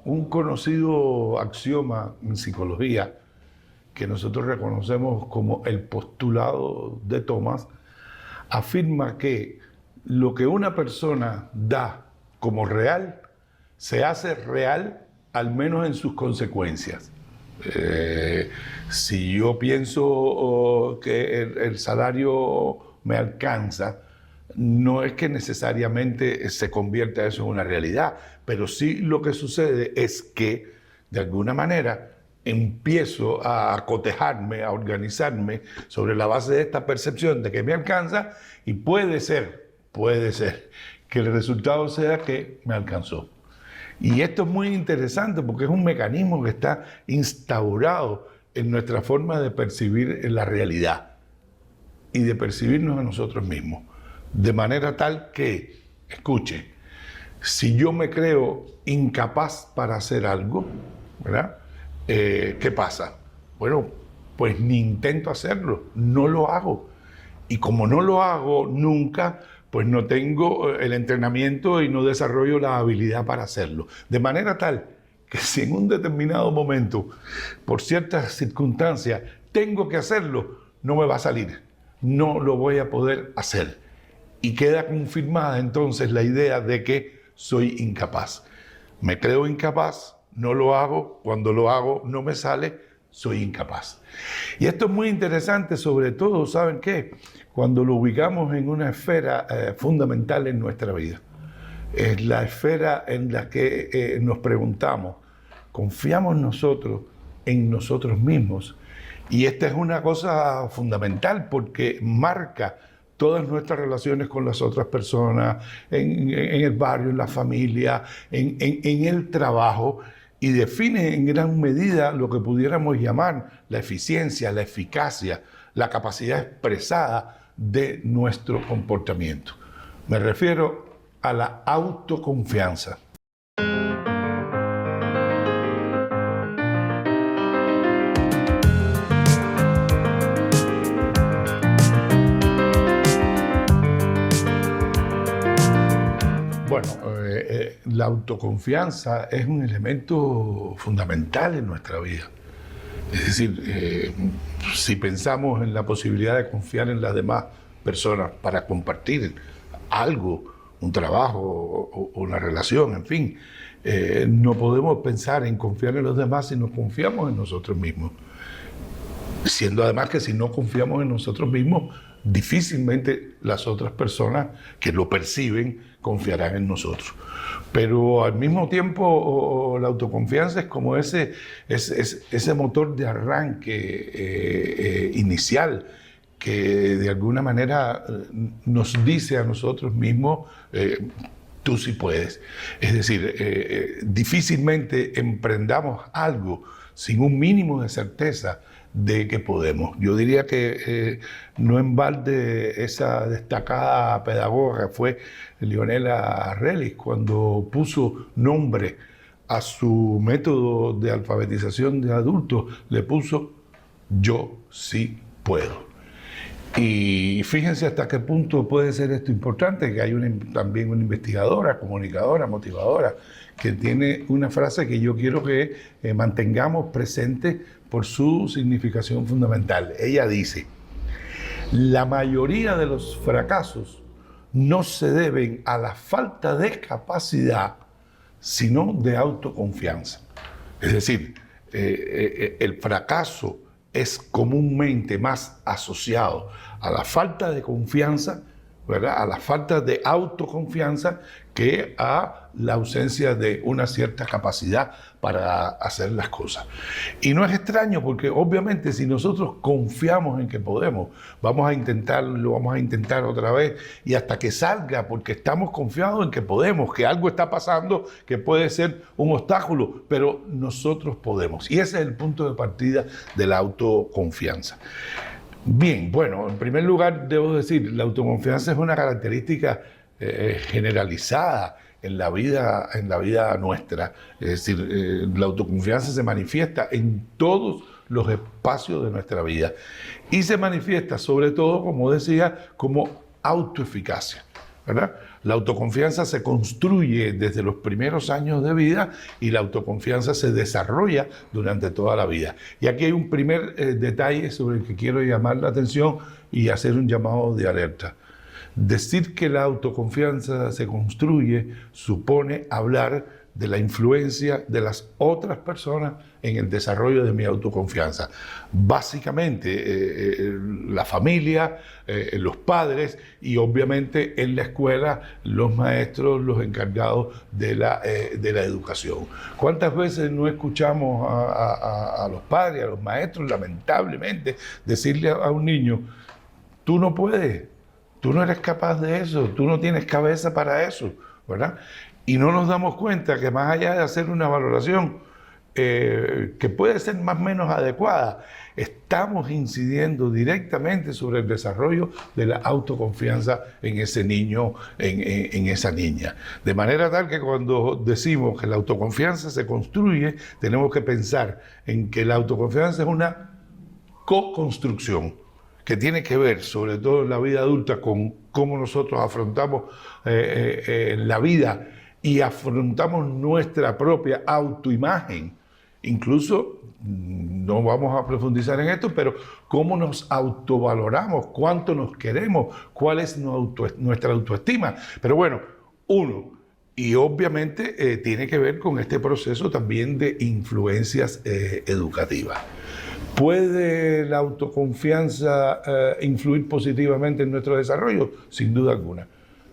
un conocido axioma en psicología que nosotros reconocemos como el postulado de Thomas, afirma que lo que una persona da como real se hace real al menos en sus consecuencias. Si yo pienso que el salario me alcanza, no es que necesariamente se convierta eso en una realidad, pero sí lo que sucede es que, de alguna manera, empiezo a cotejarme, a organizarme sobre la base de esta percepción de que me alcanza y puede ser que el resultado sea que me alcanzó. Y esto es muy interesante porque es un mecanismo que está instaurado en nuestra forma de percibir la realidad y de percibirnos a nosotros mismos. De manera tal que, escuche, si yo me creo incapaz para hacer algo, ¿verdad? ¿Qué pasa? Bueno, pues ni intento hacerlo, no lo hago. Y como no lo hago nunca, pues no tengo el entrenamiento y no desarrollo la habilidad para hacerlo. De manera tal que si en un determinado momento, por ciertas circunstancias, tengo que hacerlo, no me va a salir, no lo voy a poder hacer. Y queda confirmada entonces la idea de que soy incapaz. Me creo incapaz, no lo hago, cuando lo hago no me sale, soy incapaz. Y esto es muy interesante, sobre todo, ¿saben qué? Cuando lo ubicamos en una esfera fundamental en nuestra vida. Es la esfera en la que nos preguntamos, ¿confiamos nosotros en nosotros mismos? Y esta es una cosa fundamental porque marca todas nuestras relaciones con las otras personas, en el barrio, en la familia, en el trabajo, y define en gran medida lo que pudiéramos llamar la eficiencia, la eficacia, la capacidad expresada de nuestro comportamiento. Me refiero a la autoconfianza. Bueno, la autoconfianza es un elemento fundamental en nuestra vida. Es decir, si pensamos en la posibilidad de confiar en las demás personas para compartir algo, un trabajo o una relación, en fin, no podemos pensar en confiar en los demás si no confiamos en nosotros mismos. Siendo además que si no confiamos en nosotros mismos, difícilmente las otras personas que lo perciben confiarán en nosotros. Pero al mismo tiempo la autoconfianza es como ese motor de arranque inicial que de alguna manera nos dice a nosotros mismos, tú sí puedes. Es decir, difícilmente emprendamos algo sin un mínimo de certeza de que podemos. Yo diría que no en balde esa destacada pedagoga fue Leonela Rellis cuando puso nombre a su método de alfabetización de adultos, le puso yo sí puedo. Y fíjense hasta qué punto puede ser esto importante, que hay también una investigadora, comunicadora, motivadora, que tiene una frase que yo quiero que mantengamos presente por su significación fundamental. Ella dice, la mayoría de los fracasos no se deben a la falta de capacidad, sino de autoconfianza. Es decir, el fracaso es comúnmente más asociado a la falta de confianza, ¿verdad? A la falta de autoconfianza que a la ausencia de una cierta capacidad para hacer las cosas. Y no es extraño porque obviamente si nosotros confiamos en que podemos, vamos a intentarlo, vamos a intentar otra vez y hasta que salga porque estamos confiados en que podemos, que algo está pasando que puede ser un obstáculo, pero nosotros podemos. Y ese es el punto de partida de la autoconfianza. Bien, bueno, en primer lugar debo decir, la autoconfianza es una característica generalizada en la vida nuestra. Es decir, la autoconfianza se manifiesta en todos los espacios de nuestra vida y se manifiesta sobre todo, como decía, como autoeficacia. ¿verdad? La autoconfianza se construye desde los primeros años de vida y la autoconfianza se desarrolla durante toda la vida. Y aquí hay un primer detalle sobre el que quiero llamar la atención y hacer un llamado de alerta. Decir que la autoconfianza se construye supone hablar de la influencia de las otras personas en el desarrollo de mi autoconfianza. Básicamente, la familia, los padres y obviamente en la escuela los maestros, los encargados de la educación. ¿Cuántas veces no escuchamos a los padres, a los maestros, lamentablemente, decirle a un niño, tú no puedes, tú no eres capaz de eso, tú no tienes cabeza para eso, ¿verdad? Y no nos damos cuenta que más allá de hacer una valoración que puede ser más o menos adecuada, estamos incidiendo directamente sobre el desarrollo de la autoconfianza en ese niño, en esa niña. De manera tal que cuando decimos que la autoconfianza se construye, tenemos que pensar en que la autoconfianza es una co-construcción que tiene que ver, sobre todo en la vida adulta, con cómo nosotros afrontamos la vida y afrontamos nuestra propia autoimagen. Incluso, no vamos a profundizar en esto, pero cómo nos autovaloramos, cuánto nos queremos, cuál es nuestra autoestima. Pero bueno, y obviamente tiene que ver con este proceso también de influencias educativas. ¿Puede la autoconfianza influir positivamente en nuestro desarrollo? Sin duda alguna.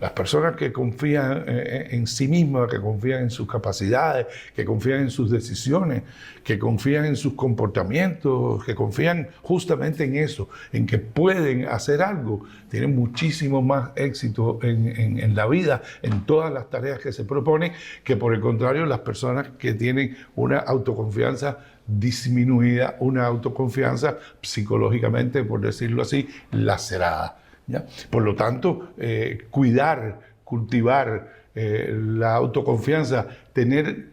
Las personas que confían en sí mismas, que confían en sus capacidades, que confían en sus decisiones, que confían en sus comportamientos, que confían justamente en eso, en que pueden hacer algo, tienen muchísimo más éxito en la vida, en todas las tareas que se proponen, que por el contrario las personas que tienen una autoconfianza disminuida, una autoconfianza psicológicamente, por decirlo así, lacerada. ¿Ya? Por lo tanto, cuidar, cultivar la autoconfianza, tener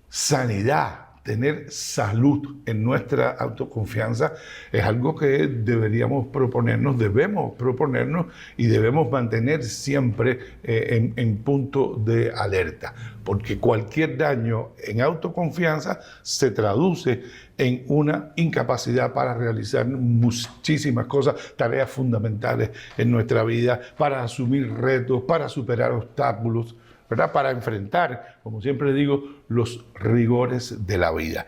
sanidad, tener salud en nuestra autoconfianza es algo que deberíamos proponernos, debemos proponernos y debemos mantener siempre en punto de alerta, porque cualquier daño en autoconfianza se traduce en una incapacidad para realizar muchísimas cosas, tareas fundamentales en nuestra vida, para asumir retos, para superar obstáculos, ¿verdad? Para enfrentar, como siempre digo, los rigores de la vida.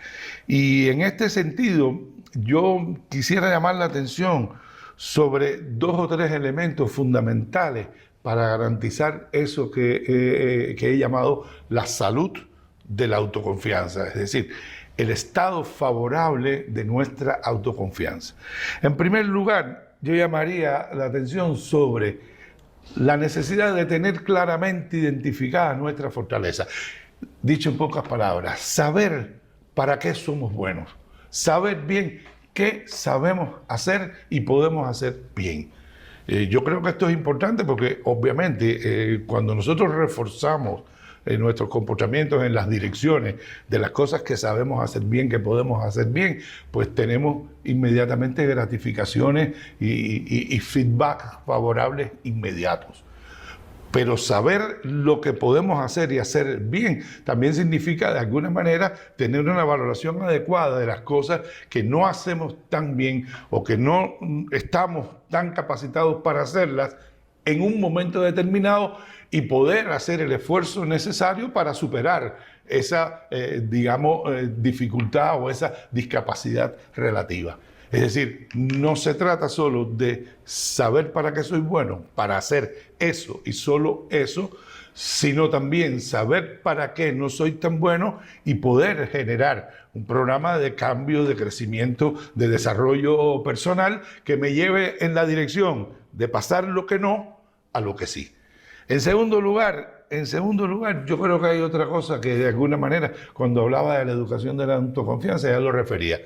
Y en este sentido, yo quisiera llamar la atención sobre 2 o 3 elementos fundamentales para garantizar eso que he llamado la salud de la autoconfianza, es decir, el estado favorable de nuestra autoconfianza. En primer lugar, yo llamaría la atención sobre la necesidad de tener claramente identificada nuestra fortaleza. Dicho en pocas palabras, saber para qué somos buenos, saber bien qué sabemos hacer y podemos hacer bien. Yo creo que esto es importante porque obviamente cuando nosotros reforzamos nuestros comportamientos en las direcciones de las cosas que sabemos hacer bien, que podemos hacer bien, pues tenemos inmediatamente gratificaciones y feedback favorables inmediatos. Pero saber lo que podemos hacer y hacer bien también significa, de alguna manera, tener una valoración adecuada de las cosas que no hacemos tan bien o que no estamos tan capacitados para hacerlas en un momento determinado y poder hacer el esfuerzo necesario para superar esa, dificultad o esa discapacidad relativa. Es decir, no se trata solo de saber para qué soy bueno, para hacer eso y solo eso, sino también saber para qué no soy tan bueno y poder generar un programa de cambio, de crecimiento, de desarrollo personal que me lleve en la dirección de pasar lo que no a lo que sí. En segundo lugar, yo creo que hay otra cosa que de alguna manera, cuando hablaba de la educación de la autoconfianza, ya lo refería.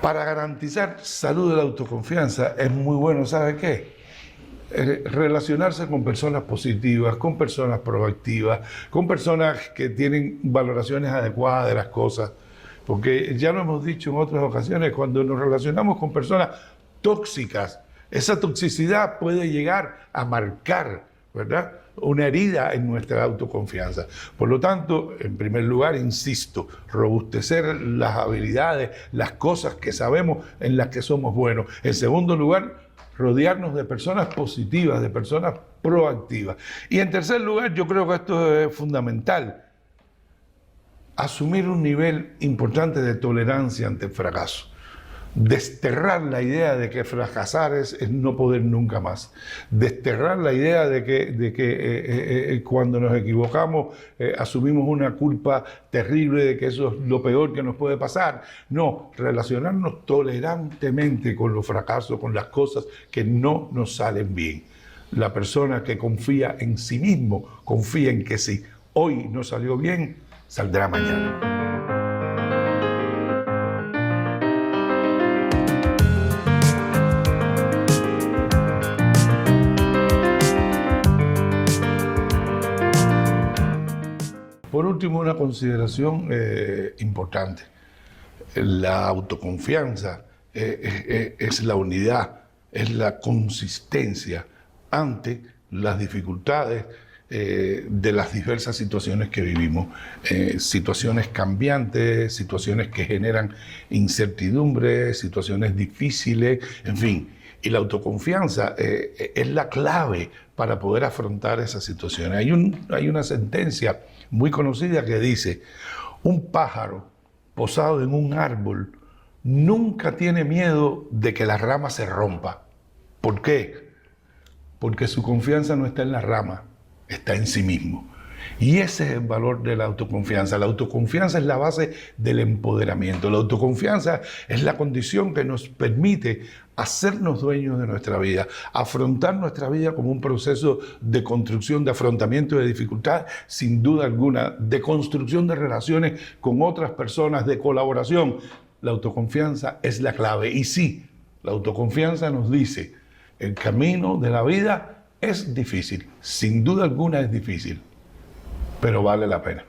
Para garantizar salud de la autoconfianza es muy bueno, ¿sabe qué? Relacionarse con personas positivas, con personas proactivas, con personas que tienen valoraciones adecuadas de las cosas. Porque ya lo hemos dicho en otras ocasiones, cuando nos relacionamos con personas tóxicas, Esa toxicidad puede llegar a marcar, ¿verdad?, una herida en nuestra autoconfianza. Por lo tanto, en primer lugar, insisto, robustecer las habilidades, las cosas que sabemos en las que somos buenos. En segundo lugar, rodearnos de personas positivas, de personas proactivas. Y en tercer lugar, yo creo que esto es fundamental, asumir un nivel importante de tolerancia ante el fracaso. Desterrar la idea de que fracasar es no poder nunca más. Desterrar la idea de que cuando nos equivocamos asumimos una culpa terrible, de que eso es lo peor que nos puede pasar. No, relacionarnos tolerantemente con los fracasos, con las cosas que no nos salen bien. La persona que confía en sí mismo, confía en que si hoy no salió bien, saldrá mañana. Por último, una consideración importante. La autoconfianza es la unidad, es la consistencia ante las dificultades de las diversas situaciones que vivimos. Situaciones cambiantes, situaciones que generan incertidumbre, situaciones difíciles, en fin. Y la autoconfianza es la clave para poder afrontar esas situaciones. Hay una sentencia muy conocida que dice: un pájaro posado en un árbol nunca tiene miedo de que la rama se rompa. ¿Por qué? Porque su confianza no está en la rama, está en sí mismo. Y ese es el valor de la autoconfianza. La autoconfianza es la base del empoderamiento. La autoconfianza es la condición que nos permite hacernos dueños de nuestra vida, afrontar nuestra vida como un proceso de construcción, de afrontamiento de dificultades, sin duda alguna, de construcción de relaciones con otras personas, de colaboración. La autoconfianza es la clave. Y sí, la autoconfianza nos dice: el camino de la vida es difícil, sin duda alguna es difícil, pero vale la pena.